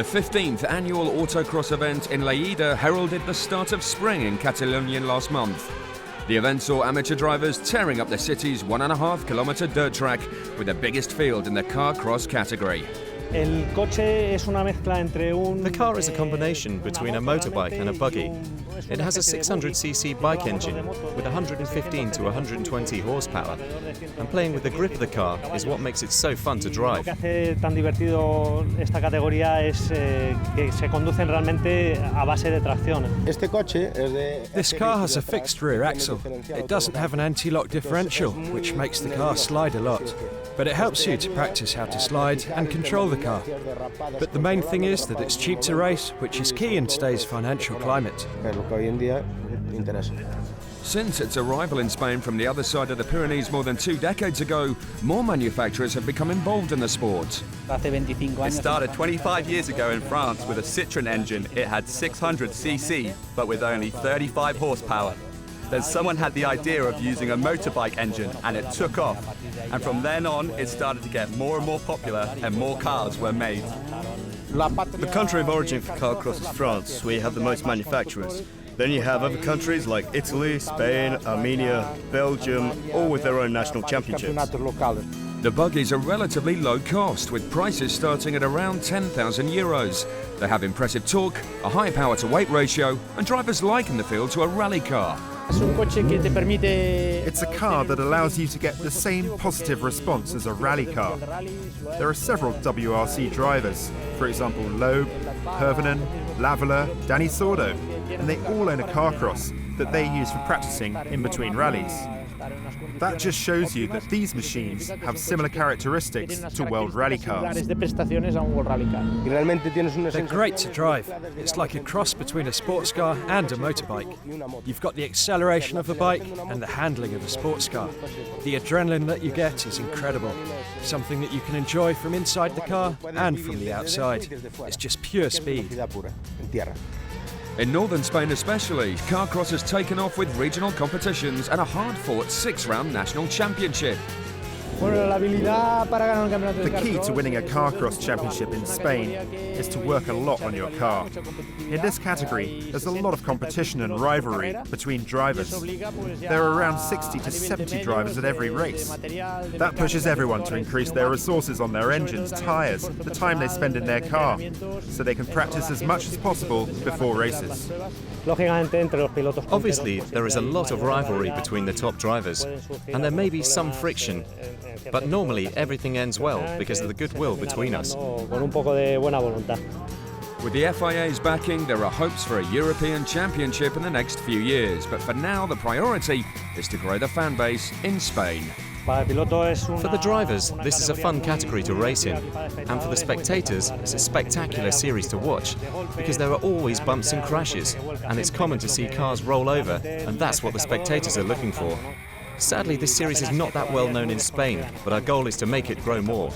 The 15th annual autocross event in Lleida heralded the start of spring in Catalonia last month. The event saw amateur drivers tearing up the city's 1.5-kilometre dirt track with the biggest field in the car cross category. The car is a combination between a motorbike and a buggy. It has a 600cc bike engine with 115 to 120 horsepower, and playing with the grip of the car is what makes it so fun to drive. This car has a fixed rear axle. It doesn't have an anti-lock differential, which makes the car slide a lot. But it helps you to practice how to slide and control the car. But the main thing is that it's cheap to race, which is key in today's financial climate. Since its arrival in Spain from the other side of the Pyrenees more than 2 decades ago, more manufacturers have become involved in the sport. It started 25 years ago in France with a Citroën engine. It had 600cc, but with only 35 horsepower. Then someone had the idea of using a motorbike engine, and it took off. And from then on, it started to get more and more popular, and more cars were made. The country of origin for car cross is France, where you have the most manufacturers. Then you have other countries like Italy, Spain, Armenia, Belgium, all with their own national championships. The buggies are relatively low cost, with prices starting at around €10,000. They have impressive torque, a high power-to-weight ratio, and drivers liken the feel to a rally car. It's a car that allows you to get the same positive response as a rally car. There are several WRC drivers, for example Loeb, Hirvonen, Lavela, Danny Sordo, and they all own a car cross that they use for practicing in between rallies. That just shows you that these machines have similar characteristics to world rally cars. They're great to drive. It's like a cross between a sports car and a motorbike. You've got the acceleration of a bike and the handling of a sports car. The adrenaline that you get is incredible. Something that you can enjoy from inside the car and from the outside. It's just pure speed. In northern Spain especially, car cross has taken off with regional competitions and a hard-fought 6-round national championship. The key to winning a car cross championship in Spain is to work a lot on your car. In this category, there's a lot of competition and rivalry between drivers. There are around 60 to 70 drivers at every race. That pushes everyone to increase their resources on their engines, tyres, the time they spend in their car, so they can practice as much as possible before races. Obviously, there is a lot of rivalry between the top drivers, and there may be some friction. But normally everything ends well because of the goodwill between us. With the FIA's backing, there are hopes for a European Championship in the next few years, but for now the priority is to grow the fan base in Spain. For the drivers, this is a fun category to race in, and for the spectators, it's a spectacular series to watch, because there are always bumps and crashes, and it's common to see cars roll over, and that's what the spectators are looking for. Sadly, this series is not that well known in Spain, but our goal is to make it grow more.